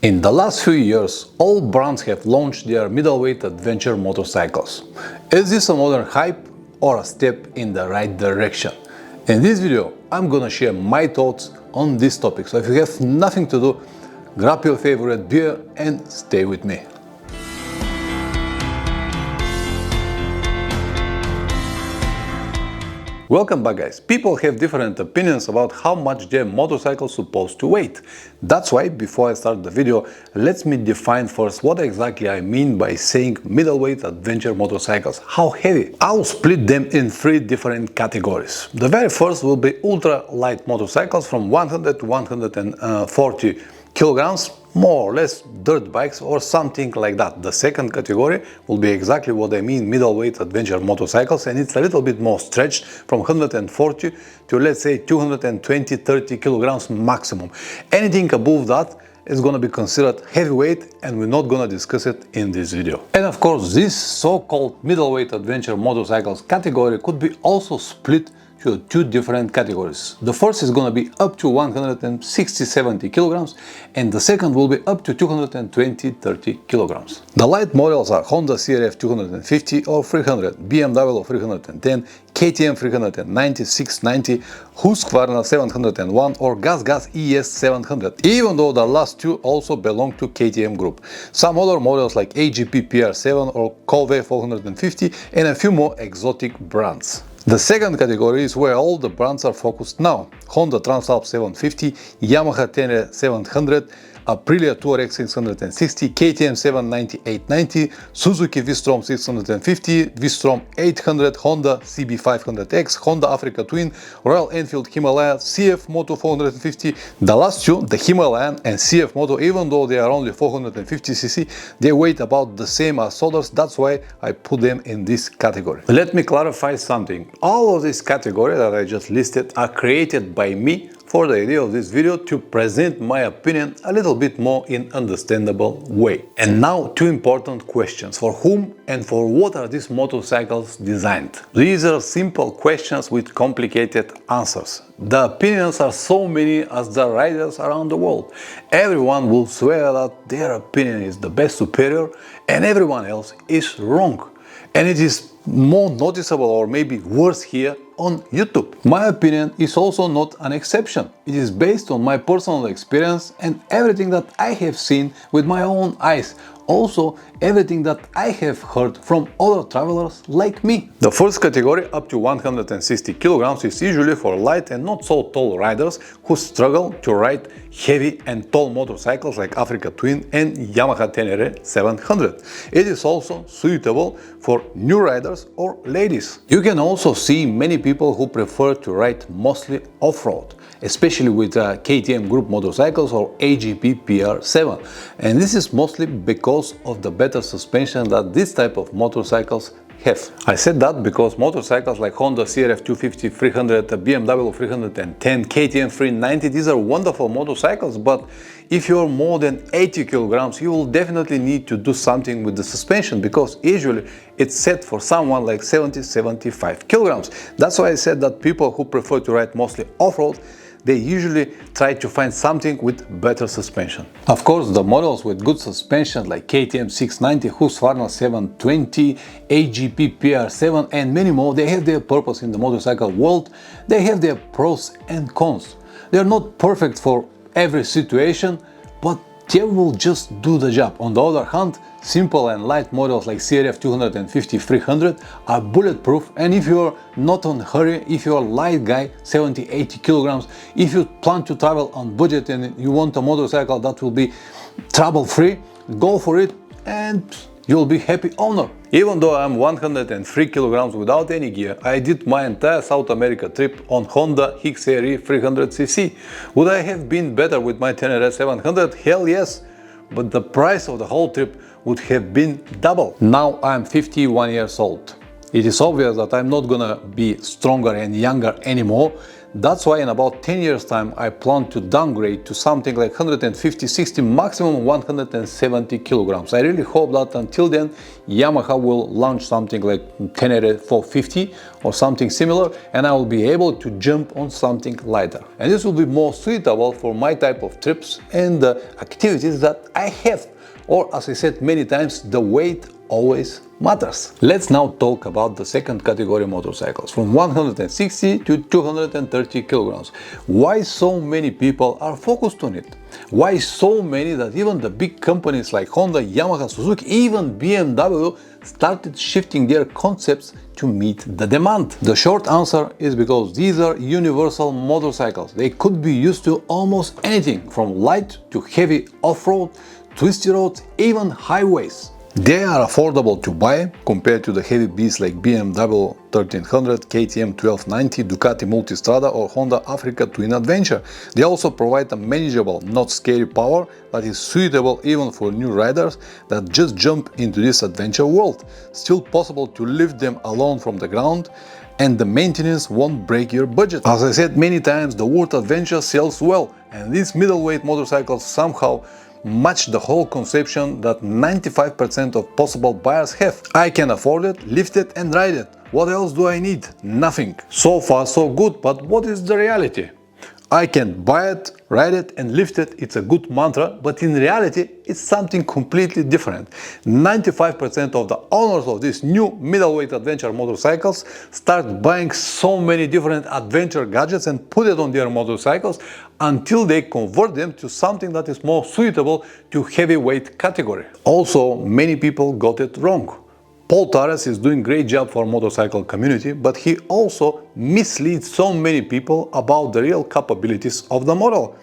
In the last few years, all brands have launched their middleweight adventure motorcycles. Is this a modern hype or a step in the right direction? In this video, I'm gonna share my thoughts on this topic, so if you have nothing to do, grab your favorite beer and stay with me. Welcome back, guys. People have different opinions about how much their motorcycle is supposed to weigh. That's why before I start the video, let me define first what exactly I mean by saying middleweight adventure motorcycles. How heavy? I'll split them in three different categories. The very first will be ultra light motorcycles from 100 to 140 kilograms, more or less dirt bikes or something like that. The second category will be exactly what I mean middleweight adventure motorcycles, and it's a little bit more stretched from 140 to, let's say, 220-30 kilograms maximum. Anything above that is going to be considered heavyweight, and we're not going to discuss it in this video. And of course, this so-called middleweight adventure motorcycles category could be also split to two different categories. The first is going to be up to 160-70 kilograms, and the second will be up to 220-30 kilograms. The light models are Honda CRF 250 or 300, BMW 310, KTM 390, 690, Husqvarna 701 or GasGas ES 700, even though the last two also belong to KTM group. Some other models like AGP PR7 or Kove 450 and a few more exotic brands. The second category is where all the brands are focused now. Honda Transalp 750, Yamaha Tenere 700, Aprilia Touareg 660, KTM 790 890, Suzuki V-Strom 650, V-Strom 800, Honda CB500X, Honda Africa Twin, Royal Enfield Himalaya, CF Moto 450. The last two, the Himalayan and CF Moto, even though they are only 450cc, they weigh about the same as others. That's why I put them in this category. Let me clarify something. All of this category that I just listed are created by me for the idea of this video to present my opinion a little bit more in understandable way. And now two important questions. For whom and for what are these motorcycles designed? These are simple questions with complicated answers. The opinions are so many as the riders around the world. Everyone will swear that their opinion is the best superior and everyone else is wrong. And it is more noticeable, or maybe worse, here on YouTube. My opinion is also not an exception. It is based on my personal experience and everything that I have seen with my own eyes. Also, everything that I have heard from other travelers like me. The first category, up to 160 kilograms, is usually for light and not so tall riders who struggle to ride heavy and tall motorcycles like Africa Twin and Yamaha Tenere 700. It is also suitable for new riders or ladies. You can also see many people who prefer to ride mostly off-road, especially with KTM group motorcycles or AGP PR7, and this is mostly because of the better suspension that this type of motorcycles have. I said that because motorcycles like Honda CRF 250, 300, BMW 310, KTM 390, these are wonderful motorcycles, but if you're more than 80 kilograms, you will definitely need to do something with the suspension, because usually it's set for someone like 70-75 kilograms. That's why I said that people who prefer to ride mostly off-road, they usually try to find something with better suspension. Of course, the models with good suspension like KTM 690, Husqvarna 720, AGP PR7 and many more, they have their purpose in the motorcycle world. They have their pros and cons. They are not perfect for every situation, but they will just do the job. On the other hand, simple and light models like CRF 250, 300 are bulletproof, and if you're not on hurry, if you're a light guy, 70-80 kilograms, if you plan to travel on budget and you want a motorcycle that will be trouble-free, go for it and you'll be happy owner. Even though I'm 103 kilograms without any gear, I did my entire South America trip on Honda XRE 300cc. Would I have been better with my Tenere 700? Hell yes, but the price of the whole trip would have been double. Now I'm 51 years old. It is obvious that I'm not gonna be stronger and younger anymore. That's why in about 10 years time I plan to downgrade to something like 150-60, maximum 170 kilograms. I really hope that until then Yamaha will launch something like Tenere 450 or something similar, and I will be able to jump on something lighter. And this will be more suitable for my type of trips and the activities that I have. Or as I said many times, the weight always matters. Let's now talk about the second category motorcycles, from 160 to 230 kilograms. Why so many people are focused on it? Why so many that even the big companies like Honda, Yamaha, Suzuki, even BMW started shifting their concepts to meet the demand? The short answer is because these are universal motorcycles. They could be used to almost anything, from light to heavy off-road, twisty roads, even highways. They are affordable to buy compared to the heavy beasts like BMW 1300, KTM 1290, Ducati Multistrada or Honda Africa Twin Adventure. They also provide a manageable, not scary power that is suitable even for new riders that just jump into this adventure world. Still possible to lift them alone from the ground, and the maintenance won't break your budget. As I said many times, the word adventure sells well, and these middleweight motorcycles somehow match the whole conception that 95% of possible buyers have. I can afford it, lift it and ride it. What else do I need? Nothing. So far so good, but what is the reality? I can buy it, ride it and lift it. It's a good mantra, but in reality it's something completely different. 95% of the owners of these new middleweight adventure motorcycles start buying so many different adventure gadgets and put it on their motorcycles until they convert them to something that is more suitable to heavyweight category. Also, many people got it wrong. Paul Torres is doing a great job for motorcycle community, but he also misleads so many people about the real capabilities of the model.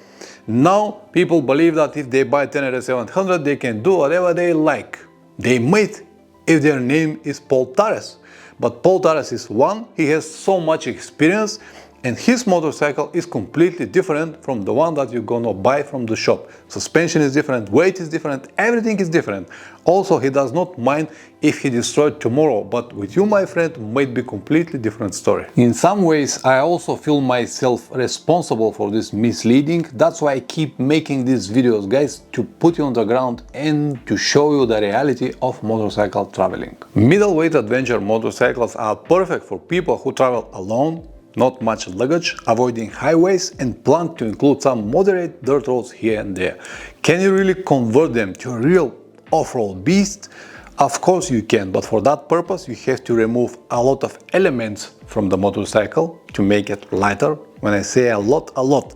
Now people believe that if they buy Tenere 700 they can do whatever they like. They might if their name is Paul Torres. But Paul Torres is one, he has so much experience, and his motorcycle is completely different from the one that you're gonna buy from the shop. Suspension is different, weight is different, everything is different. Also, he does not mind if he destroyed tomorrow, but with you, my friend, might be completely different story. In some ways, I also feel myself responsible for this misleading. That's why I keep making these videos, guys, to put you on the ground and to show you the reality of motorcycle traveling. Middleweight adventure motorcycles are perfect for people who travel alone, not much luggage, avoiding highways, and plan to include some moderate dirt roads here and there. Can you really convert them to a real off-road beast? Of course you can, but for that purpose you have to remove a lot of elements from the motorcycle to make it lighter. When I say a lot.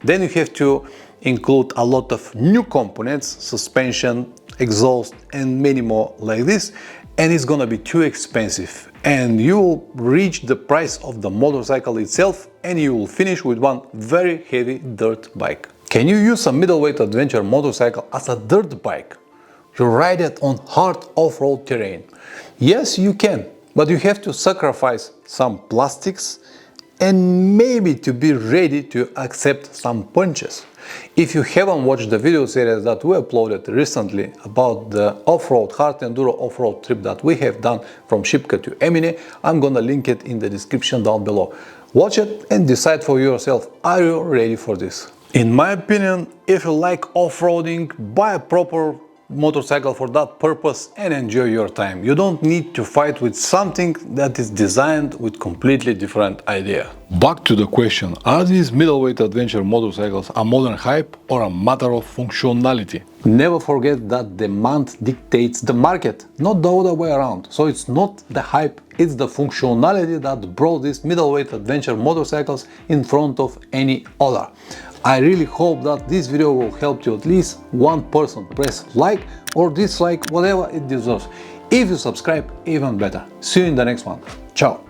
Then you have to include a lot of new components, suspension, exhaust and many more like this, and it's gonna be too expensive. And you will reach the price of the motorcycle itself and you will finish with one very heavy dirt bike. Can you use a middleweight adventure motorcycle as a dirt bike? You ride it on hard off-road terrain. Yes, you can, but you have to sacrifice some plastics and maybe to be ready to accept some punches. If you haven't watched the video series that we uploaded recently about the off-road, hard enduro off-road trip that we have done from Shipka to Emine, I'm gonna link it in the description down below. Watch it and decide for yourself, are you ready for this? In my opinion, if you like off-roading, buy a proper motorcycle for that purpose and enjoy your time. You don't need to fight with something that is designed with completely different idea. Back to the question, are these middleweight adventure motorcycles a modern hype or a matter of functionality? Never forget that demand dictates the market, not the other way around. So it's not the hype, it's the functionality that brought these middleweight adventure motorcycles in front of any other. I really hope that this video will help you at least one person. Press like or dislike, whatever it deserves. If you subscribe, even better. See you in the next one. Ciao.